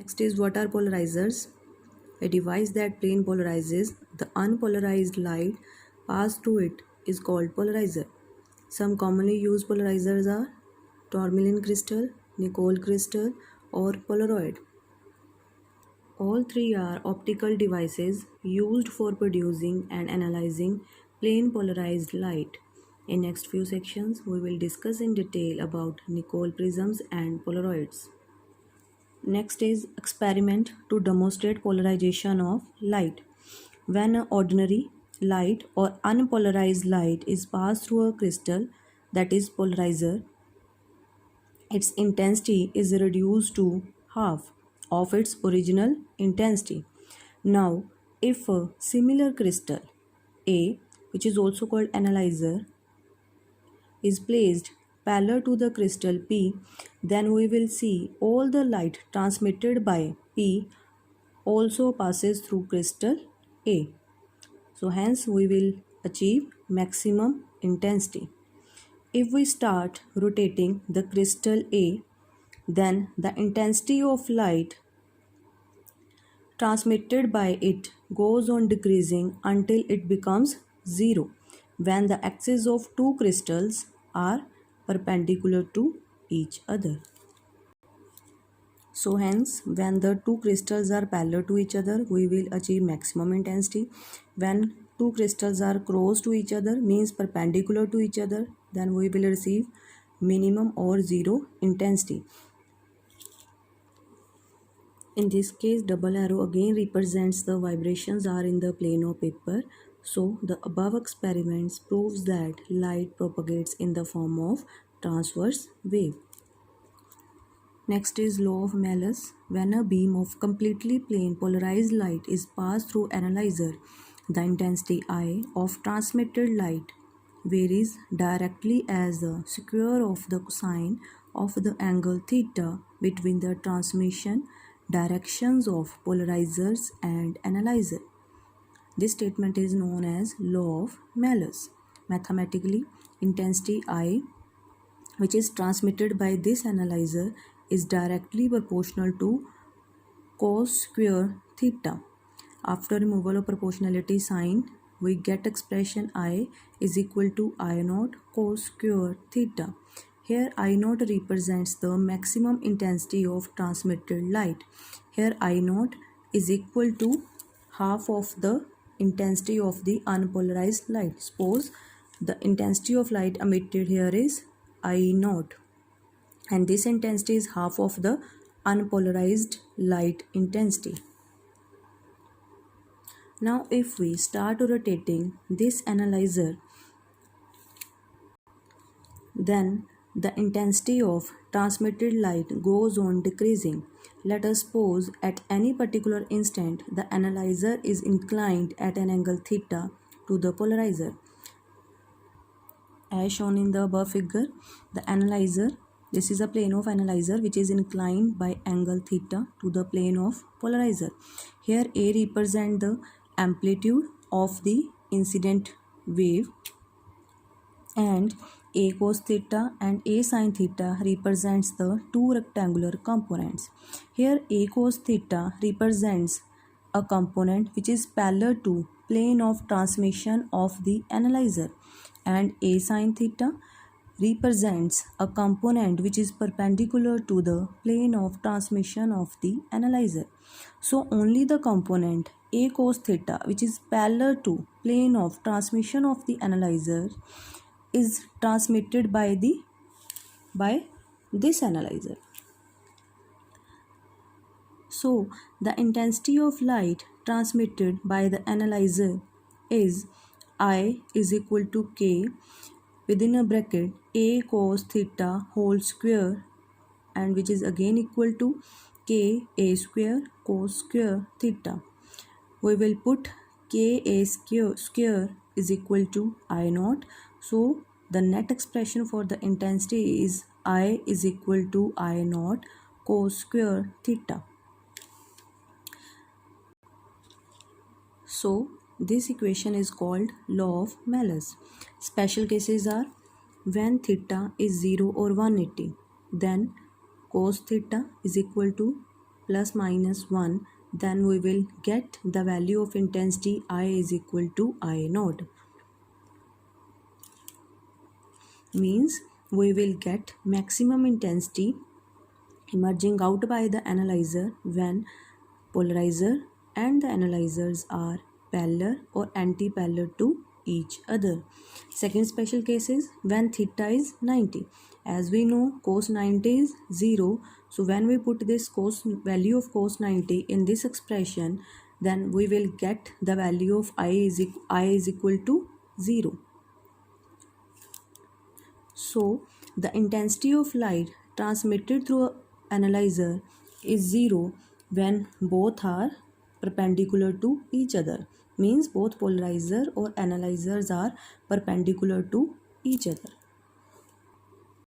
Next is what are polarizers? A device that plane polarizes the unpolarized light passed through it is called polarizer. Some commonly used polarizers are tourmaline crystal, Nicol crystal, or Polaroid. All three are optical devices used for producing and analyzing plane polarized light. In next few sections, we will discuss in detail about Nicol prisms and Polaroids. Next is experiment to demonstrate polarization of light. When an ordinary light or unpolarized light is passed through a crystal, that is polarizer, its intensity is reduced to half of its original intensity. Now, if a similar crystal A, which is also called analyzer, is placed parallel to the crystal P, then we will see all the light transmitted by P also passes through crystal A. So hence we will achieve maximum intensity. If we start rotating the crystal A, then the intensity of light transmitted by it goes on decreasing until it becomes zero when the axes of two crystals are perpendicular to each other. So hence when the two crystals are parallel to each other, we will achieve maximum intensity. When two crystals are close to each other, means perpendicular to each other, then we will receive minimum or zero intensity. In this case, double arrow again represents the vibrations are in the plane of paper. So the above experiments proves that light propagates in the form of transverse wave. Next is law of Malus. When a beam of completely plane polarized light is passed through analyzer, the intensity I of transmitted light varies directly as the square of the cosine of the angle theta between the transmission directions of polarizers and analyzer. This statement is known as law of Malus. Mathematically, intensity I, which is transmitted by this analyzer, is directly proportional to cos square theta. After removal of proportionality sign, we get expression I is equal to I naught cos square theta. Here I naught represents the maximum intensity of transmitted light. Here I naught is equal to half of the intensity of the unpolarized light. Suppose the intensity of light emitted here is I naught, and this intensity is half of the unpolarized light intensity. Now if we start rotating this analyzer, then the intensity of transmitted light goes on decreasing. Let us suppose at any particular instant the analyzer is inclined at an angle theta to the polarizer. As shown in the above figure, the analyzer, this is a plane of analyzer which is inclined by angle theta to the plane of polarizer. Here A represents the amplitude of the incident wave, and A cos theta and A sin theta represents the two rectangular components. Here A cos theta represents a component which is parallel to plane of transmission of the analyzer, and A sin theta represents a component which is perpendicular to the plane of transmission of the analyzer. So only the component A cos theta, which is parallel to plane of transmission of the analyzer, is transmitted by this analyzer. So the intensity of light transmitted by the analyzer is I is equal to K within a bracket A cos theta whole square, and which is again equal to K A square cos square theta. We will put K A square is equal to I naught. So the net expression for the intensity is I is equal to I naught cos square theta. So this equation is called law of Malus. Special cases are when theta is 0 or 180, then cos theta is equal to plus minus 1, then we will get the value of intensity I is equal to I naught. Means we will get maximum intensity emerging out by the analyzer when polarizer and the analyzers are parallel or anti-parallel to each other. Second special case is when theta is 90. As we know, cos 90 is 0. So when we put this value of cos 90 in this expression, then we will get the value of I is equal to 0. So the intensity of light transmitted through an analyzer is 0 when both are perpendicular to each other. Means both polarizer or analyzers are perpendicular to each other.